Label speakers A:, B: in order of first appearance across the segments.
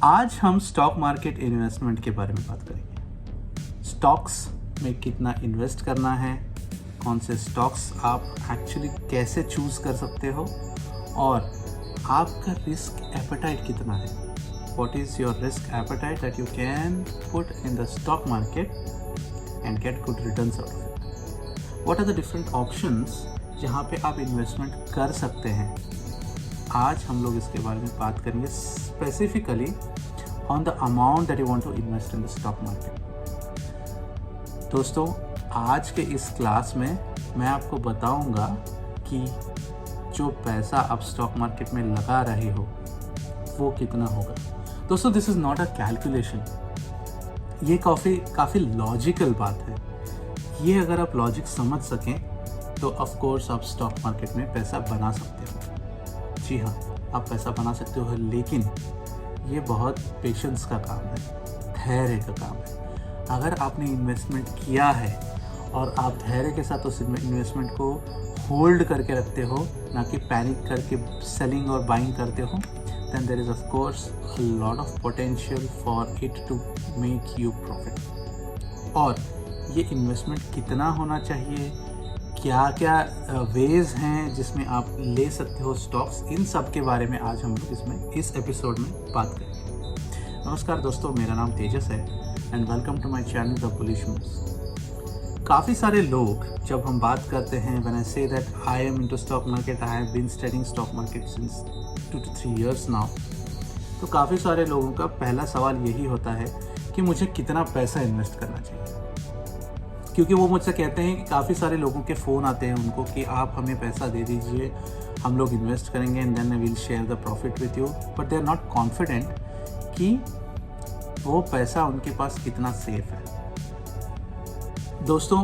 A: आज हम stock market investment के बारे में बात करेंगे। स्टॉक्स में कितना इन्वेस्ट करना है, कौन से स्टॉक्स आप एक्चुअली कैसे चूज़ कर सकते हो और आपका रिस्क एपेटाइट कितना है। What is your risk appetite that you can put in the stock market and get good returns out of it? What are the different options जहाँ पे आप इन्वेस्टमेंट कर सकते हैं। आज हम लोग इसके बारे में बात करेंगे specifically on the amount that you want to invest in the stock market. दोस्तों, आज के इस क्लास में मैं आपको बताऊंगा कि जो पैसा आप स्टॉक मार्केट में लगा रहे हो वो कितना होगा। दोस्तों, this is not a calculation, ये काफ़ी लॉजिकल बात है। ये अगर आप लॉजिक समझ सकें तो ऑफ कोर्स आप स्टॉक मार्केट में पैसा बना सकते हो। जी हाँ, आप पैसा बना सकते हो, लेकिन ये बहुत पेशेंस का काम है, धैर्य का काम है। अगर आपने इन्वेस्टमेंट किया है और आप धैर्य के साथ उस इन्वेस्टमेंट को होल्ड करके रखते हो, ना कि पैनिक करके सेलिंग और बाइंग करते हो, then there is of course a lot of potential for it to make you profit। और ये इन्वेस्टमेंट कितना होना चाहिए, क्या क्या वेज हैं जिसमें आप ले सकते हो स्टॉक्स, इन सब के बारे में आज हम लोग इस एपिसोड में बात करेंगे। नमस्कार दोस्तों, मेरा नाम तेजस है and welcome to my channel The Bullish Moves. काफ़ी सारे लोग जब हम बात करते हैं, when I say that I am into stock market, I have been studying stock market since 2 to 3 years now, तो काफ़ी सारे लोगों का पहला सवाल यही होता है कि मुझे कितना पैसा इन्वेस्ट करना चाहिए। क्योंकि वो मुझसे कहते हैं कि काफ़ी सारे लोगों के फ़ोन आते हैं उनको कि आप हमें पैसा दे दीजिए, हम लोग इन्वेस्ट करेंगे and then we will share the profit with you, but they are not confident कि वो पैसा उनके पास कितना सेफ है। दोस्तों,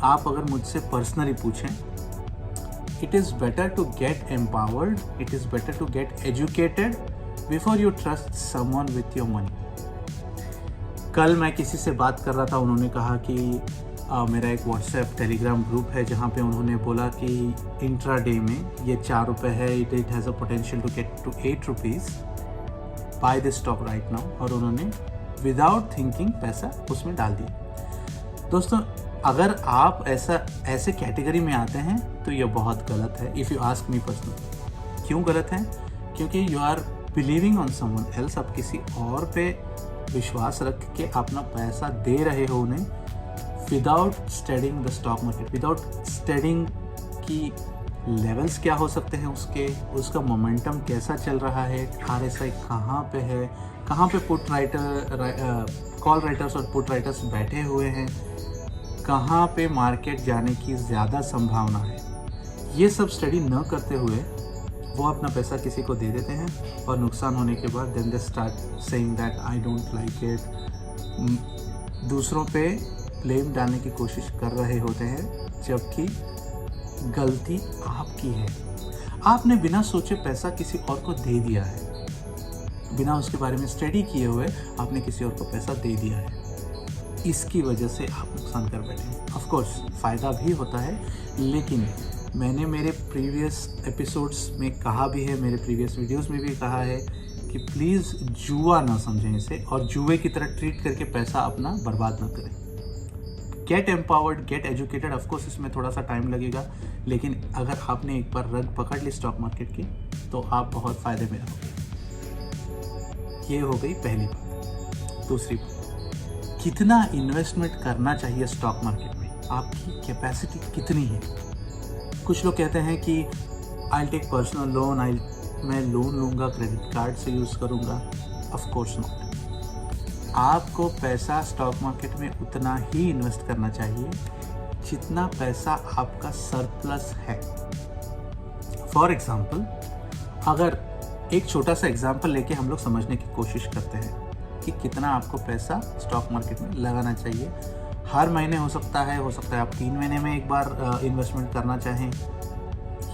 A: आप अगर मुझसे पर्सनली पूछें, it is better to get empowered, it is better to get educated before you trust someone with your money। कल मैं किसी से बात कर रहा था, उन्होंने कहा कि मेरा एक व्हाट्सएप टेलीग्राम ग्रुप है जहाँ पे उन्होंने बोला कि इंट्राडे में ये 4 रुपये है, it has a potential to get to 8 rupees, buy the stock right now, और उन्होंने विदाउट थिंकिंग पैसा उसमें डाल दिया। दोस्तों, अगर आप ऐसे कैटेगरी में आते हैं तो ये बहुत गलत है। If you ask me personally, क्यों गलत है? क्योंकि you are believing on someone else, आप किसी और पे विश्वास रख के अपना पैसा दे रहे हो उन्हें, without studying the stock market, without studying की लेवल्स क्या हो सकते हैं उसका मोमेंटम कैसा चल रहा है, RSI कहाँ पे है, कहाँ पे कॉल राइटर्स और पुट राइटर्स बैठे हुए हैं, कहाँ पे मार्केट जाने की ज़्यादा संभावना है। ये सब स्टडी न करते हुए वो अपना पैसा किसी को दे देते हैं और नुकसान होने के बाद then they start saying that I don't like it. दूसरों पे ब्लेम डालने की कोशिश कर रहे होते हैं, जबकि गलती आपकी है। आपने बिना सोचे पैसा किसी और को दे दिया है, बिना उसके बारे में स्टडी किए हुए आपने किसी और को पैसा दे दिया है। इसकी वजह से आप नुकसान कर बैठे हैं। ऑफ कोर्स फ़ायदा भी होता है, लेकिन मैंने मेरे प्रीवियस एपिसोड्स में कहा भी है, मेरे प्रीवियस वीडियोस में भी कहा है कि प्लीज़ जुआ ना समझें इसे और जुए की तरह ट्रीट करके पैसा अपना बर्बाद ना करें। Get empowered, get educated. Of course इसमें थोड़ा सा टाइम लगेगा, लेकिन अगर आपने एक बार रग पकड़ ली स्टॉक मार्केट की तो आप बहुत फ़ायदे में रहोगे। ये हो गई पहली बात। दूसरी बात, कितना इन्वेस्टमेंट करना चाहिए स्टॉक मार्केट में, आपकी कैपेसिटी कितनी है। कुछ लोग कहते हैं कि आई टेक पर्सनल लोन, मैं लोन लूँगा, क्रेडिट कार्ड से यूज़ करूँगा। Of course not. आपको पैसा स्टॉक मार्केट में उतना ही इन्वेस्ट करना चाहिए जितना पैसा आपका सरप्लस है। फॉर एग्ज़ाम्पल, अगर एक छोटा सा एग्जाम्पल लेके हम लोग समझने की कोशिश करते हैं कि कितना आपको पैसा स्टॉक मार्केट में लगाना चाहिए। हर महीने हो सकता है आप 3 महीने में एक बार इन्वेस्टमेंट करना चाहें,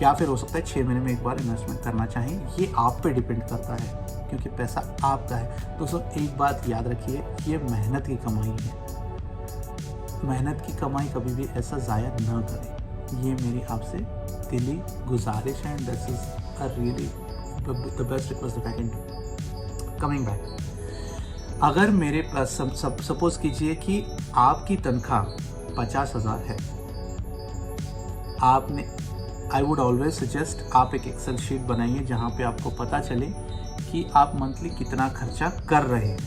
A: या फिर हो सकता है 6 महीने में एक बार इन्वेस्टमेंट करना चाहें। ये आप पे डिपेंड करता है, क्योंकि पैसा आपका है। दोस्तों, एक बात याद रखिए, ये मेहनत की कमाई है। मेहनत की कमाई कभी भी ऐसा ज़ाया न करें, ये मेरी आपसे दिली गुजारिश है। This is a really the best request that I can do. Coming back, अगर मेरे पास सपोज कीजिए कि आपकी तनख्वाह 50,000 है, आपने, आई वुड ऑलवेज सजेस्ट आप एक एक्सेल शीट बनाइए जहाँ पे आपको पता चले कि आप मंथली कितना खर्चा कर रहे हैं.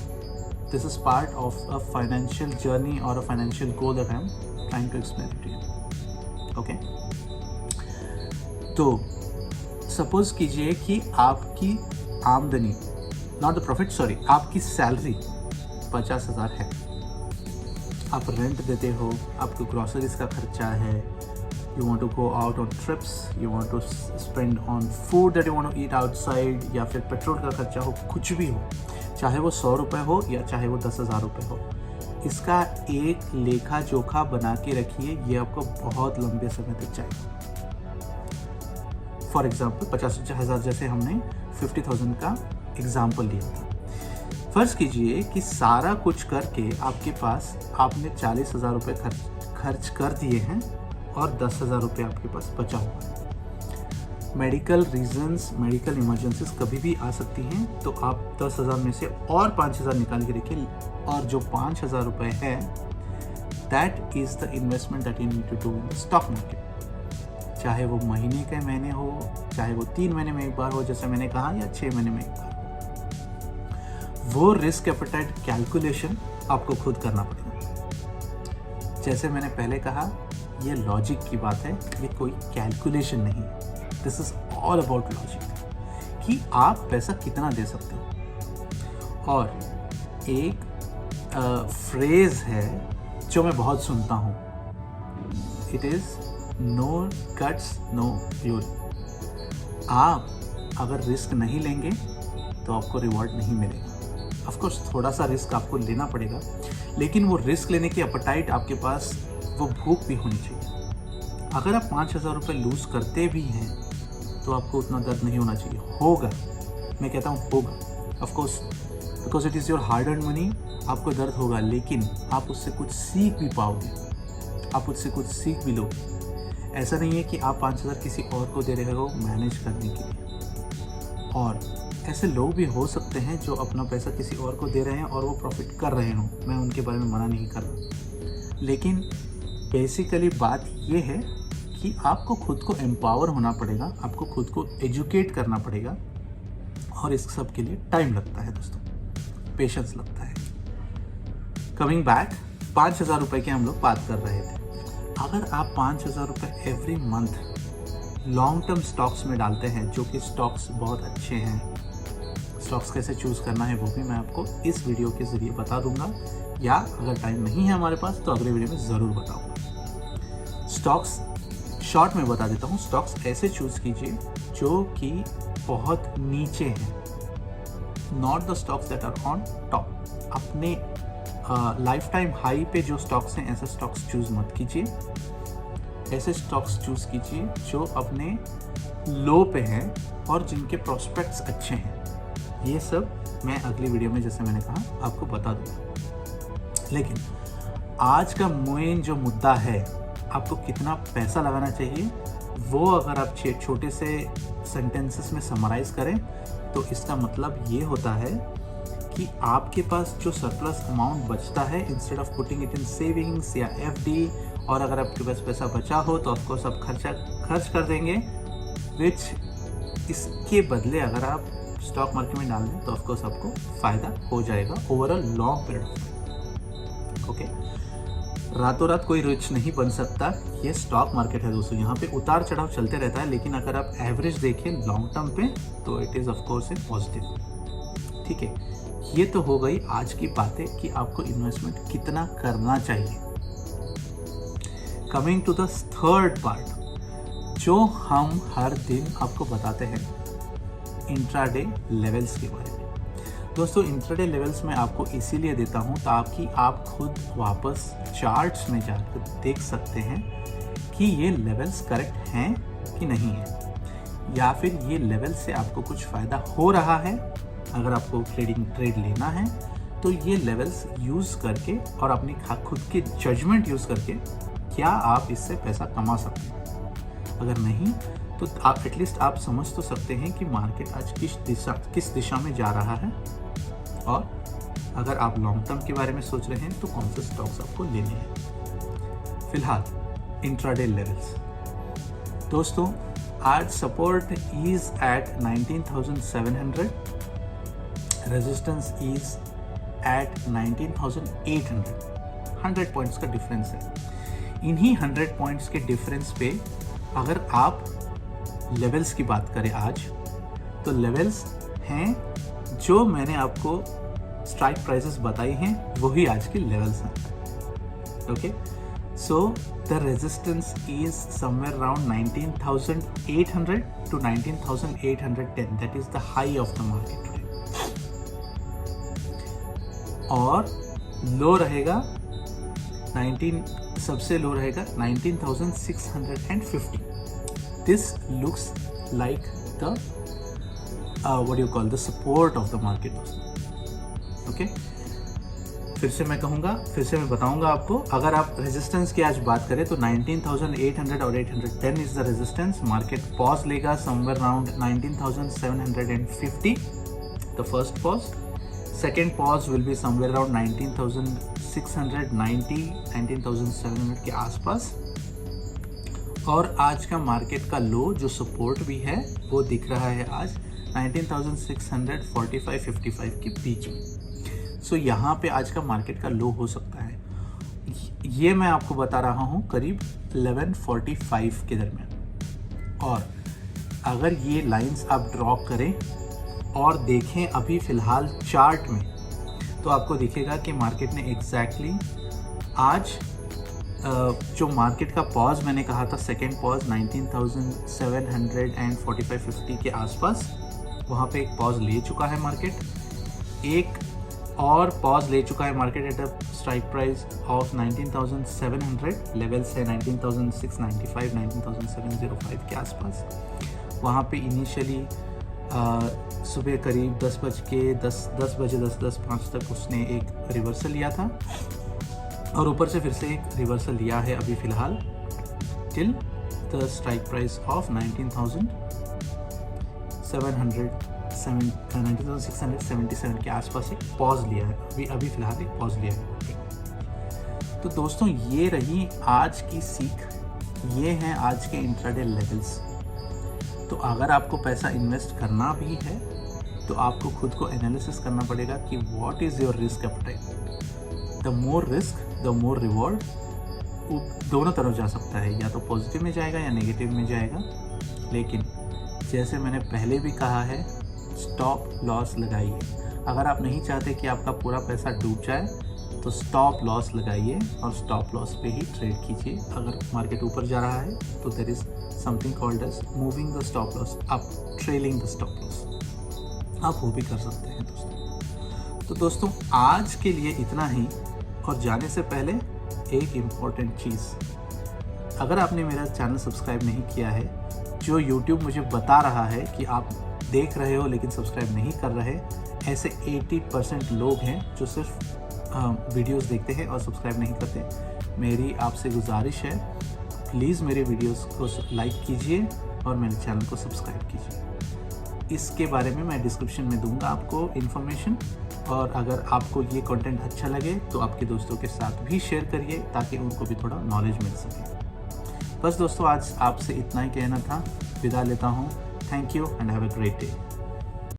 A: This is part of a financial journey और a financial goal that I am trying to explain to you. Okay, तो सपोज कीजिए कि आपकी आमदनी, नॉट द प्रॉफिट, सॉरी, आपकी सैलरी 50,000 है. आप रेंट देते हो, आपको ग्रॉसरीज का खर्चा है, you want to go out on trips, you want to spend on food that you want to eat outside, या फिर पेट्रोल का खर्चा हो, कुछ भी हो, चाहे वो 100 रुपये हो या चाहे वो 10,000 रुपये हो, इसका एक लेखा जोखा बना के रखिए. ये आपको बहुत लंबे समय तक चाहिए. फॉर एग्जाम्पल 50,000 जैसे हमने 50,000 का एग्जाम्पल लिया था. फर्ज कीजिए कि सारा कुछ करके आपके पास, आपने 40,000 रुपये खर्च कर दिए हैं और 10,000 रुपये आपके पास बचा हुआ है. मेडिकल रीजंस, मेडिकल इमरजेंसीज कभी भी आ सकती हैं, तो आप 10,000 में से और 5,000 निकाल के रखिए, और जो 5,000 रुपये है, that is the investment that you need to do in stock market. चाहे वो महीने के महीने हो, चाहे वो 3 महीने में एक बार हो जैसे मैंने कहा, या 6 महीने में एक बार. वो रिस्क एपेटाइट कैलकुलेशन आपको खुद करना पड़ेगा. जैसे मैंने पहले कहा, ये लॉजिक की बात है, ये कोई कैलकुलेशन नहीं है. This is all about logic, कि आप पैसा कितना दे सकते हो. और एक फ्रेज है जो मैं बहुत सुनता हूँ, it is no guts no glory. आप अगर रिस्क नहीं लेंगे तो आपको रिवॉर्ड नहीं मिलेगा. ऑफ कोर्स थोड़ा सा रिस्क आपको लेना पड़ेगा, लेकिन वो रिस्क लेने की अपटाइट आपके पास, वो भूख भी होनी चाहिए. अगर आप 5,000 रुपये लूज़ करते भी हैं तो आपको उतना दर्द नहीं होना चाहिए. होगा, मैं कहता हूँ होगा, of course, because it is your hard earn money. आपको दर्द होगा, लेकिन आप उससे कुछ सीख भी पाओगे, आप उससे कुछ सीख भी लोगे. ऐसा नहीं है कि आप 5,000 किसी और को दे रहे हो मैनेज करने के लिए. और ऐसे लोग भी हो सकते हैं जो अपना पैसा किसी और को दे रहे हैं और वो प्रॉफिट कर रहे हों, मैं उनके बारे में मना नहीं कर रहा. लेकिन बेसिकली बात ये है कि आपको खुद को एम्पावर होना पड़ेगा, आपको खुद को एजुकेट करना पड़ेगा, और इस सब के लिए टाइम लगता है दोस्तों, पेशेंस लगता है. कमिंग बैक, 5,000 रुपये की हम लोग बात कर रहे थे. अगर आप 5,000 रुपये every month long term stocks में डालते हैं, जो कि स्टॉक्स बहुत अच्छे हैं, स्टॉक्स कैसे चूज़ करना है वो भी मैं आपको इस वीडियो के ज़रिए बता दूंगा, या अगर टाइम नहीं है हमारे पास तो अगले वीडियो में ज़रूर बताऊंगा. स्टॉक्स शॉर्ट में बता देता हूँ. स्टॉक्स ऐसे चूज़ कीजिए जो कि बहुत नीचे हैं, not the stocks that are on top. अपने लाइफ टाइम हाई पे जो स्टॉक्स हैं, ऐसे स्टॉक्स चूज़ मत कीजिए. ऐसे स्टॉक्स चूज़ कीजिए जो अपने लो पे हैं और जिनके प्रोस्पेक्ट्स अच्छे हैं. ये सब मैं अगली वीडियो में, जैसे मैंने कहा, आपको बता दूँगा. लेकिन आज का मेन जो मुद्दा है, आपको कितना पैसा लगाना चाहिए, वो अगर आप छोटे से सेंटेंसेस में समराइज करें तो इसका मतलब ये होता है कि आपके पास जो सरप्लस अमाउंट बचता है, instead of putting it in savings या एफडी, और अगर आपके पास पैसा बचा हो तो आपको सब खर्च कर देंगे, विच इसके बदले अगर आप स्टॉक मार्केट में डाल दें तो ऑफकोर्स आपको फ़ायदा हो जाएगा over a long period of time. Okay, रातों रात कोई रिच नहीं बन सकता. ये स्टॉक मार्केट है दोस्तों, यहाँ पे उतार चढ़ाव चलते रहता है, लेकिन अगर आप एवरेज देखें लॉन्ग टर्म पे तो it is of course A positive. ठीक है, ये तो हो गई आज की बातें कि आपको इन्वेस्टमेंट कितना करना चाहिए. Coming to the third part, जो हम हर दिन आपको बताते हैं, इंट्राडे लेवल्स के बारे में. दोस्तों, इंट्राडे लेवल्स मैं आपको इसीलिए देता हूं ताकि आप खुद वापस चार्ट्स में जाकर देख सकते हैं कि ये लेवल्स करेक्ट हैं कि नहीं है, या फिर ये लेवल से आपको कुछ फ़ायदा हो रहा है. अगर आपको ट्रेड लेना है तो ये लेवल्स यूज़ करके और अपनी खुद के जजमेंट यूज़ करके क्या आप इससे पैसा कमा सकते हैं. अगर नहीं तो आप एटलीस्ट आप समझ तो सकते हैं कि मार्केट आज किस दिशा में जा रहा है, और अगर आप लॉन्ग टर्म के बारे में सोच रहे हैं तो कौन से स्टॉक्स आपको लेने हैं। फिलहाल इंट्राडे लेवल्स दोस्तों, आज support is at 19,700, resistance is at 19,800। 100 points का डिफरेंस है। इन्हीं 100 पॉइंट्स के डिफरेंस पे अगर आप लेवल्स की बात करें आज, तो लेवल्स हैं जो मैंने आपको स्ट्राइक प्राइसेस बताई हैं, वही आज के लेवल्स हैं। Okay, so the resistance is somewhere around 19,800 to 19,810, that is the high of the market today. और लो रहेगा सबसे लो रहेगा 19,650। This looks like the what do you call the support of the market दोस्तों। ओके, फिर से मैं बताऊंगा आपको। अगर आप रेजिस्टेंस की आज बात करें तो 19,800 और 810 is the resistance. Market pause लेगा somewhere around 19,750, the first pause. Second pause will be somewhere around 19,690, 19,700 के आसपास। और आज का मार्केट का लो जो सपोर्ट भी है वो दिख रहा है आज 19,645-55 के बीच में। सो यहाँ पे आज का मार्केट का लो हो सकता है। ये मैं आपको बता रहा हूँ करीब 11:45 के दरमियान। और अगर ये लाइंस आप ड्रॉ करें और देखें अभी फ़िलहाल चार्ट में, तो आपको दिखेगा कि मार्केट ने एग्जैक्टली आज जो मार्केट का पॉज मैंने कहा था, सेकेंड पॉज 19,745-50 के आसपास, वहाँ पे एक पॉज ले चुका है मार्केट। एक और पॉज ले चुका है market at a strike price of 19,700। Levels है 19,695, 19,705 के आसपास। वहाँ पे इनिशियली सुबह करीब 10 बजे 10:05 तक उसने एक रिवर्सल लिया था और ऊपर से फिर से एक रिवर्सल लिया है अभी फ़िलहाल till the strike price of 19,677 के आसपास एक पॉज लिया है। अभी फ़िलहाल एक पॉज लिया है। तो दोस्तों, ये रही आज की सीख, ये हैं आज के इंट्राडे लेवल्स। तो अगर आपको पैसा इन्वेस्ट करना भी है तो आपको खुद को एनालिसिस करना पड़ेगा कि what is your risk appetite. The more risk the more reward, दोनों तरफ जा सकता है, या तो पॉजिटिव में जाएगा या नेगेटिव में जाएगा। लेकिन जैसे मैंने पहले भी कहा है, स्टॉप लॉस लगाइए। अगर आप नहीं चाहते कि आपका पूरा पैसा डूब जाए तो स्टॉप लॉस लगाइए और स्टॉप लॉस पे ही ट्रेड कीजिए। अगर मार्केट ऊपर जा रहा है तो there is something called as moving the stop loss, आप ट्रेलिंग द स्टॉप लॉस, आप वो भी कर सकते हैं दोस्तों। तो दोस्तों, आज के लिए इतना ही। और जाने से पहले एक इम्पॉर्टेंट चीज़, अगर आपने मेरा चैनल सब्सक्राइब नहीं किया है, जो YouTube मुझे बता रहा है कि आप देख रहे हो लेकिन सब्सक्राइब नहीं कर रहे, ऐसे 80% लोग हैं जो सिर्फ वीडियोस देखते हैं और सब्सक्राइब नहीं करते। मेरी आपसे गुजारिश है, प्लीज़ मेरे वीडियोस को लाइक कीजिए और मेरे चैनल को सब्सक्राइब कीजिए। इसके बारे में मैं डिस्क्रिप्शन में दूंगा आपको इन्फॉर्मेशन। और अगर आपको ये कंटेंट अच्छा लगे तो आपके दोस्तों के साथ भी शेयर करिए ताकि उनको भी थोड़ा नॉलेज मिल सके। बस दोस्तों, आज आपसे इतना ही कहना था। विदा लेता हूँ। Thank you and have a great day.